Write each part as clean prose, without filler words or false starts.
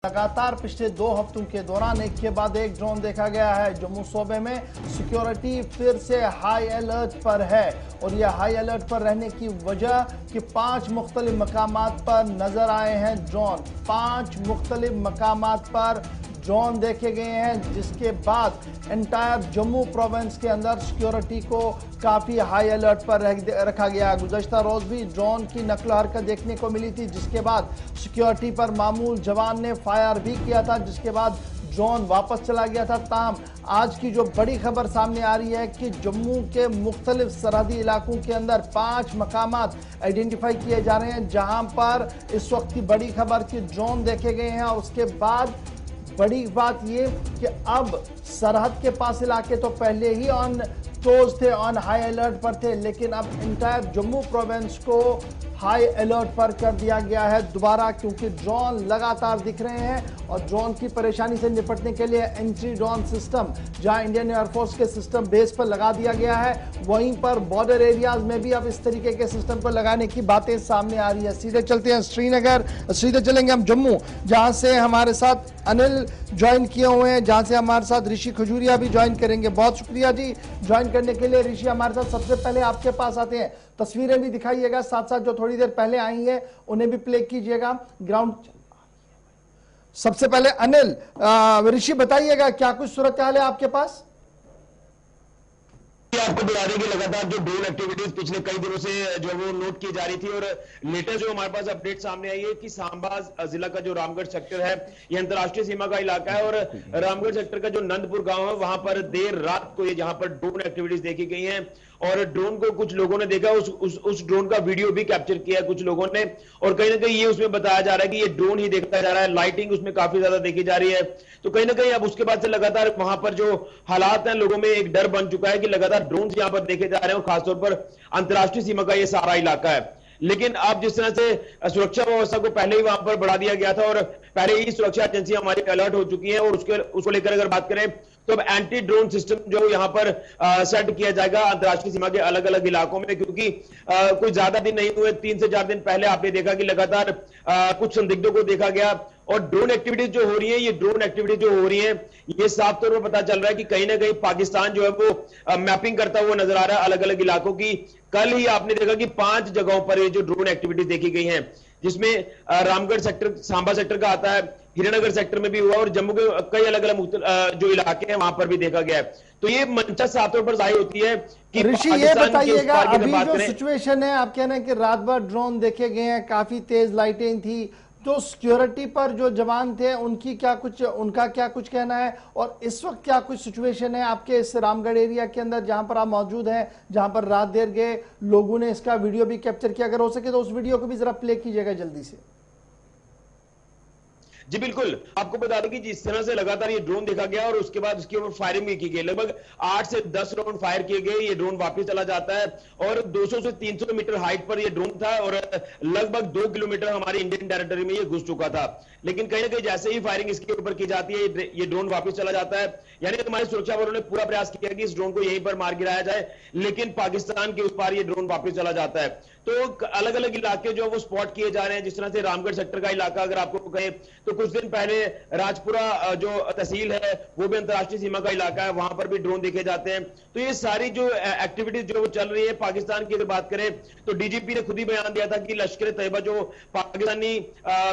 लगातार पिछले 2 हफ्तों के दौरान एक के बाद एक ड्रोन देखा गया है। जम्मू सूबे में सिक्योरिटी फिर से हाई अलर्ट पर है और यह हाई अलर्ट पर रहने की वजह कि 5 मुख्तलिफ मकामात पर नजर आए हैं ड्रोन। 5 मुख्तलिफ मकामात पर ड्रोन देखे गए हैं, जिसके बाद एंटायर जम्मू प्रोविंस के अंदर सिक्योरिटी को काफी हाई अलर्ट पर रखा गया। गुज़श्ता रोज भी ड्रोन की नकल हरकत देखने को मिली थी, जिसके बाद सिक्योरिटी पर मामूल जवान ने फायर भी किया था, जिसके बाद ड्रोन वापस चला गया था। ताहम आज की जो बड़ी खबर सामने आ रही है कि जम्मू के मुख्तलिफ सरहदी इलाकों के अंदर 5 मकामात आइडेंटिफाई किए जा रहे हैं, जहां पर इस वक्त की बड़ी खबर कि ड्रोन देखे गए हैं। और उसके बाद बड़ी बात ये कि अब सरहद के पास इलाके तो पहले ही ऑन टोज थे, ऑन हाई अलर्ट पर थे, लेकिन अब इंटायर जम्मू प्रोविंस को हाई अलर्ट पर कर दिया गया है दोबारा, क्योंकि ड्रोन लगातार दिख रहे हैं। और ड्रोन की परेशानी से निपटने के लिए एंटी ड्रोन सिस्टम, जहां इंडियन एयरफोर्स के सिस्टम बेस पर लगा दिया गया है, वहीं पर बॉर्डर एरियाज में भी अब इस तरीके के सिस्टम को लगाने की बातें सामने आ रही है। सीधे चलते हैं श्रीनगर, सीधे चलेंगे हम जम्मू, जहां से हमारे साथ अनिल ज्वाइन किए हुए हैं, जहां से हमारे साथ ऋषि खजूरिया भी ज्वाइन करेंगे। बहुत शुक्रिया जी ज्वाइन करने के लिए। ऋषि हमारे साथ, सबसे पहले आपके पास आते हैं, तस्वीरें भी दिखाइएगा, साथ साथ जो थोड़ी देर पहले आई हैं उन्हें भी प्ले कीजिएगा। ग्राउंड सबसे पहले अनिल, ऋषि बताइएगा क्या कुछ सूरत हाल है आपके पास? आपको बता दें कि लगातार जो ड्रोन एक्टिविटीज पिछले कई दिनों से जो वो नोट की जा रही थी, और लेटेस्ट जो हमारे पास अपडेट सामने आई है कि सांबा जिला का जो रामगढ़ सेक्टर है, ये अंतर्राष्ट्रीय सीमा का इलाका है, और रामगढ़ सेक्टर का जो नंदपुर गांव है, वहां पर देर रात को ये जहां पर ड्रोन एक्टिविटीज देखी गई हैं। और ड्रोन को कुछ लोगों ने देखा, उस ड्रोन का वीडियो भी कैप्चर किया कुछ लोगों ने, और कहीं ना कहीं ये उसमें बताया जा रहा है कि ये ड्रोन ही देखा जा रहा है, लाइटिंग उसमें काफी ज्यादा देखी जा रही है। तो कहीं ना कहीं अब उसके बाद से लगातार वहां पर जो हालात हैं, लोगों में एक डर बन चुका है कि लगातार ड्रोन यहां पर देखे जा रहे हैं, और खासतौर पर अंतर्राष्ट्रीय सीमा का ये सारा इलाका है। लेकिन अब जिस तरह से सुरक्षा व्यवस्था को पहले ही वहां पर बढ़ा दिया गया था, और पहले ही सुरक्षा एजेंसियां हमारी अलर्ट हो चुकी हैं, और उसको लेकर अगर बात करें तो अब एंटी ड्रोन सिस्टम जो यहां पर सेट किया जाएगा अंतर्राष्ट्रीय सीमा के अलग अलग इलाकों में, क्योंकि कोई ज्यादा दिन नहीं हुए, 3 से 4 दिन पहले आपने देखा कि लगातार कुछ संदिग्धों को देखा गया। और ड्रोन एक्टिविटीज जो हो रही है, ये ड्रोन एक्टिविटीज जो हो रही है, ये साफ तौर पर पता चल रहा है कि कहीं ना कहीं पाकिस्तान जो है वो मैपिंग करता हुआ नजर आ रहा है अलग अलग इलाकों की। कल ही आपने देखा कि 5 जगहों पर ये जो ड्रोन एक्टिविटीज देखी गई हैं, जिसमें रामगढ़ सेक्टर, सांबा सेक्टर का आता है, हीरानगर सेक्टर में भी हुआ, और जम्मू के कई अलग अलग जो इलाके हैं वहां पर भी देखा गया है। तो ये मंशा साफ तौर पर जाहिर होती है कि ऋषि ये बताइएगा, अभी जो सिचुएशन है, आप कह रहे हैं कि रात भर ड्रोन देखे गए हैं, काफी तेज लाइटें थी, तो सिक्योरिटी पर जो जवान थे उनका क्या कुछ कहना है, और इस वक्त क्या कुछ सिचुएशन है आपके इस रामगढ़ एरिया के अंदर जहां पर आप मौजूद हैं, जहां पर रात देर गए लोगों ने इसका वीडियो भी कैप्चर किया? अगर हो सके तो उस वीडियो को भी जरा प्ले कीजिएगा जल्दी से। जी बिल्कुल, आपको बता दें कि जिस तरह से लगातार ये ड्रोन देखा गया और उसके बाद उसके ऊपर फायरिंग भी की गई, लगभग 8 से 10 राउंड फायर किए गए, ये ड्रोन वापस चला जाता है, और 200 से 300 मीटर हाइट पर ये ड्रोन था, और लगभग 2 किलोमीटर हमारी इंडियन टेरिटरी में ये घुस चुका था। लेकिन कहीं ना कहीं जैसे ही फायरिंग इसके ऊपर की जाती है, ये ड्रोन वापस चला जाता है। यानी हमारे सुरक्षा बलों ने पूरा प्रयास किया कि इस ड्रोन को यहीं पर मार गिराया जाए, लेकिन पाकिस्तान के उस पार ये ड्रोन वापस चला जाता है। तो अलग अलग इलाके जो वो स्पॉट किए जा रहे हैं, जिस तरह से रामगढ़ सेक्टर का इलाका अगर आपको कहें तो कुछ दिन पहले राजपुरा जो तहसील है वो भी अंतर्राष्ट्रीय सीमा का इलाका है, वहां पर भी ड्रोन देखे जाते हैं। तो ये सारी जो एक्टिविटीज जो चल रही है पाकिस्तान की अगर बात करें तो डीजीपी ने खुद ही बयान दिया था कि लश्कर तैयबा जो पाकिस्तानी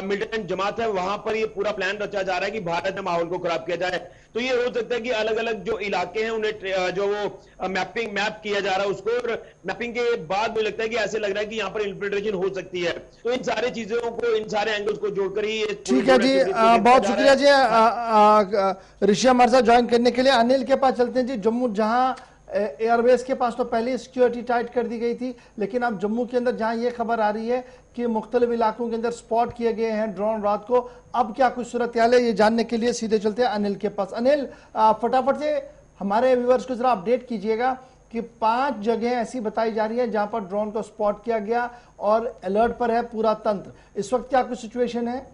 मिलिटेंट जमात है, वहां पर ये पूरा प्लान रचा जा रहा है कि भारत में माहौल को खराब किया जाए। तो ये हो सकता है कि अलग अलग जो इलाके हैं उन्हें जो वो मैप किया जा रहा है उसको, और मैपिंग के बाद मुझे लगता है कि ऐसे लग रहा है कि यहाँ पर इन्फिल्ट्रेशन हो सकती है। तो इन सारी चीजों को, इन सारे एंगल्स को जोड़कर ही ठीक है जी, बहुत शुक्रिया जी ऋषि हमारे साथ ज्वाइन करने के लिए। अनिल के पास चलते हैं जी, जम्मू, जहां एयरबेस के पास तो पहले ही सिक्योरिटी टाइट कर दी गई थी, लेकिन अब जम्मू के अंदर जहां ये खबर आ रही है कि मुख्तलिफ इलाकों के अंदर स्पॉट किए गए हैं ड्रोन रात को, अब क्या कुछ सूरत हाल है ये जानने के लिए सीधे चलते हैं अनिल के पास। अनिल, फटाफट से हमारे व्यूअर्स को जरा अपडेट कीजिएगा कि 5 जगह ऐसी बताई जा रही है जहां पर ड्रोन को स्पॉट किया गया और अलर्ट पर है पूरा तंत्र। इस वक्त क्या कुछ सिचुएशन है?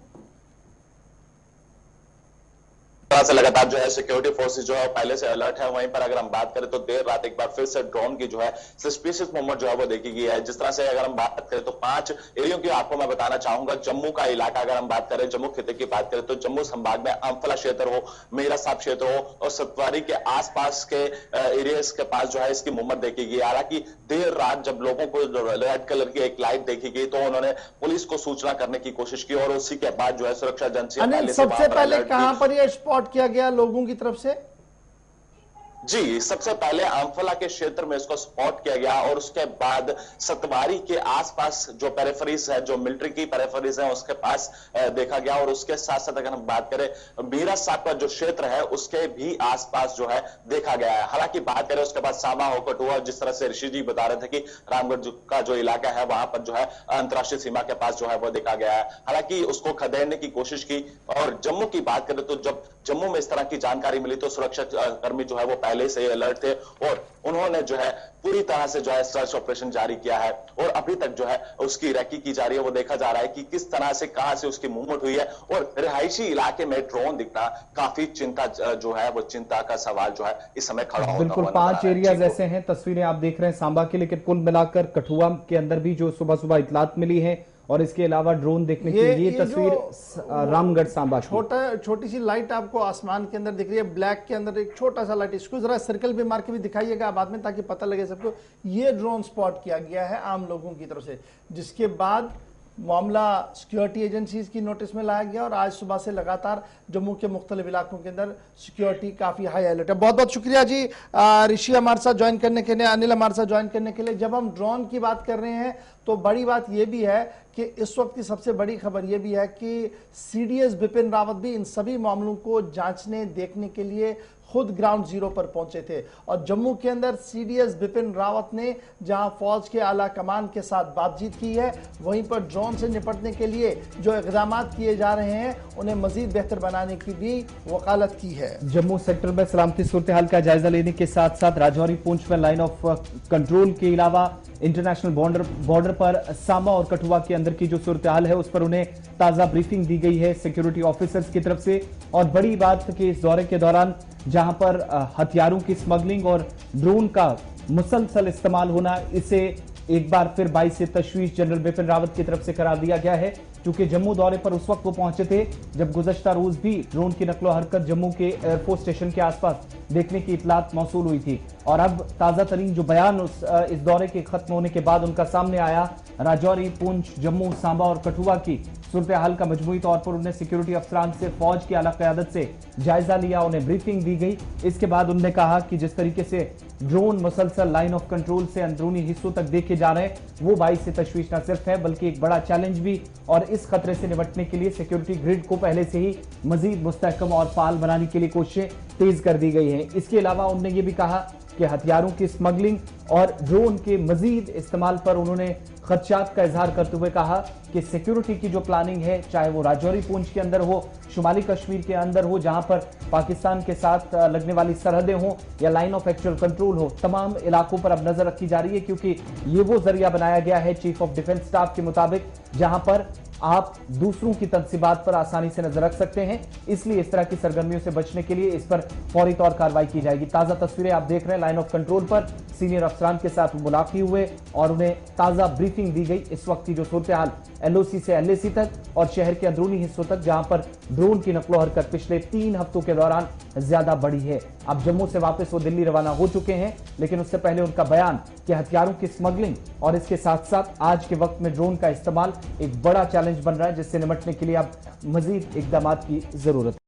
तरह से लगातार जो है सिक्योरिटी फोर्सेस जो है पहले से अलर्ट है। वहीं पर अगर हम बात करें तो देर रात एक बार फिर से ड्रोन की जो है सस्पिशियस मूवमेंट जो है वो देखी गई है। जिस तरह से अगर हम बात करें तो 5 एरियो की आपको मैं बताना चाहूंगा। जम्मू का इलाका अगर हम बात करें, जम्मू खिते की बात करें तो जम्मू संभाग में अम्फला क्षेत्र हो, मेरा साहब क्षेत्र हो और सतवारी के आसपास के एरियाज के पास जो है इसकी मूवमेंट देखी गई। हालांकि देर रात जब लोगों को रेड कलर की एक लाइट देखी गई तो उन्होंने पुलिस को सूचना करने की कोशिश की और उसी के बाद जो है सुरक्षा एजेंसी सबसे पहले कहां पर यह स्पॉट किया गया लोगों की तरफ से? जी, सबसे पहले अम्फला के क्षेत्र में इसको स्पॉट किया गया और उसके बाद सतवारी के आसपास जो पेरिफेरीज है, जो मिलिट्री की पेरिफेरीज है, उसके पास देखा गया। और उसके साथ साथ अगर हम बात करें मीरा साहब का जो क्षेत्र है उसके भी आसपास जो है देखा गया है। हालांकि बात करें उसके बाद सामा हो, कठुआ, जिस तरह से ऋषि जी बता रहे थे कि रामगढ़ का जो इलाका है वहां पर जो है अंतरराष्ट्रीय सीमा के पास जो है वो देखा गया है। हालांकि उसको खदेड़ने की कोशिश की। और जम्मू की बात करें तो जब जम्मू में इस तरह की जानकारी मिली तो सुरक्षा कर्मी जो है वो पहले से अलर्ट थे और उन्होंने जो है पूरी तरह से जो है सर्च ऑपरेशन जारी किया है और अभी तक जो है उसकी रैकी की जा रही है। वो देखा जा रहा है कि किस तरह से कहां से उसकी मूवमेंट हुई है। और रिहायशी इलाके में ड्रोन दिखना काफी चिंता जो है वो चिंता का सवाल जो है इस समय खड़ा होता बिल्कुल 5 एरियाज ऐसे हैं, तस्वीरें आप देख रहे हैं सांबा की, लेकिन कुल मिलाकर कठुआ के अंदर भी जो सुबह सुबह इतलात मिली है और इसके अलावा ड्रोन देखने की ये तस्वीर रामगढ़ सांबा छोटी सी लाइट आपको आसमान के अंदर दिख रही है, ब्लैक के अंदर एक छोटा सा लाइट, इसको जरा सर्कल भी मार के भी दिखाइएगा बाद में ताकि पता लगे सबको। ये ड्रोन स्पॉट किया गया है आम लोगों की तरफ से, जिसके बाद मामला सिक्योरिटी एजेंसीज की नोटिस में लाया गया और आज सुबह से लगातार जम्मू के मुख्तलिफ इलाकों के अंदर सिक्योरिटी काफी हाई अलर्ट है। बहुत बहुत शुक्रिया जी ऋषि हमारे साथ ज्वाइन करने के लिए, अनिल हमारे साथ ज्वाइन करने के लिए। जब हम ड्रोन की बात कर रहे हैं तो बड़ी बात यह भी है कि इस वक्त की सबसे बड़ी खबर यह भी है कि सीडीएस बिपिन रावत भी इन सभी मामलों को जांचने देखने के लिए खुद ग्राउंड जीरो पर पहुंचे थे। और जम्मू के अंदर सीडीएस बिपिन रावत ने जहां फौज के आला कमान के साथ बातचीत की है, वहीं पर ड्रोन से निपटने के लिए जो इकदाम किए जा रहे हैं उन्हें मजीद बेहतर बनाने की भी वकालत की है। जम्मू सेक्टर में सलामती सूरत हाल का जायजा लेने के साथ साथ राजौरी पुंछ में लाइन ऑफ कंट्रोल के अलावा इंटरनेशनल बॉर्डर पर सामा और कठुआ के अंदर की जो सूरत हाल है उस पर उन्हें ताजा ब्रीफिंग दी गई है सिक्योरिटी ऑफिसर्स की तरफ से। और बड़ी बात कि इस दौरे के दौरान जहां पर हथियारों की स्मगलिंग और ड्रोन का मुसलसल इस्तेमाल होना, इसे एक बार फिर 22 से तशवीश जनरल बिपिन रावत की तरफ से करार दिया गया है। क्योंकि जम्मू दौरे पर उस वक्त वो पहुंचे थे जब गुज़श्ता रोज भी ड्रोन की नकलो हरकत जम्मू के एयरफोर्स स्टेशन के आसपास देखने की इतलात मौसूल हुई थी। और अब ताजा तरीन जो बयान इस दौरे के खत्म होने के बाद उनका सामने आया, राजौरी, पुंछ, जम्मू, सांबा और कठुआ की सूरत हाल का मजमूई तौर पर उन्हें सिक्योरिटी अफसरान से फौज की आला क़यादत से जायजा लिया, उन्हें ब्रीफिंग दी गई। इसके बाद उन्होंने कहा कि जिस तरीके से ड्रोन मुसलसल लाइन ऑफ कंट्रोल से अंदरूनी हिस्सों तक देखे जा रहे हैं वो 22 से तशवीश न सिर्फ है बल्कि एक बड़ा चैलेंज भी। और इस खतरे से निपटने के लिए सिक्योरिटी ग्रिड को पहले से ही मजीद मुस्तहकम और फाल बनाने के लिए कोशिशें तेज कर दी गई हैं। इसके अलावा उन्होंने ये भी कहा कि हथियारों की स्मगलिंग और ड्रोन के मजीद इस्तेमाल पर उन्होंने खदशात का इजहार करते हुए कहा कि सिक्योरिटी की जो प्लानिंग है, चाहे वो राजौरी पुंछ के अंदर हो, शुमाली कश्मीर के अंदर हो जहां पर पाकिस्तान के साथ लगने वाली सरहदें हो या लाइन ऑफ एक्चुअल कंट्रोल हो, तमाम इलाकों पर अब नजर रखी जा रही है। क्योंकि ये वो जरिया बनाया गया है चीफ ऑफ डिफेंस स्टाफ के मुताबिक जहां पर आप दूसरों की तनसीबात पर आसानी से नजर रख सकते हैं। इसलिए इस तरह की सरगर्मियों से बचने के लिए इस पर फौरी तौर कार्रवाई की जाएगी। ताजा तस्वीरें आप देख रहे हैं, लाइन ऑफ कंट्रोल पर सीनियर अफसरान के साथ मुलाकात हुए और उन्हें ताजा ब्रीफिंग दी गई। इस वक्त की जो सूरत हाल एलओसी से एलएसी तक और शहर के अंदरूनी हिस्सों तक जहां पर ड्रोन की नकलो हरकत पिछले 3 हफ्तों के दौरान ज्यादा बढ़ी है। अब जम्मू से वापस वो दिल्ली रवाना हो चुके हैं, लेकिन उससे पहले उनका बयान कि हथियारों की स्मगलिंग और इसके साथ साथ आज के वक्त में ड्रोन का इस्तेमाल एक बड़ा चैलेंज बन रहा है जिससे निपटने के लिए अब मजीद इकदाम की जरूरत है।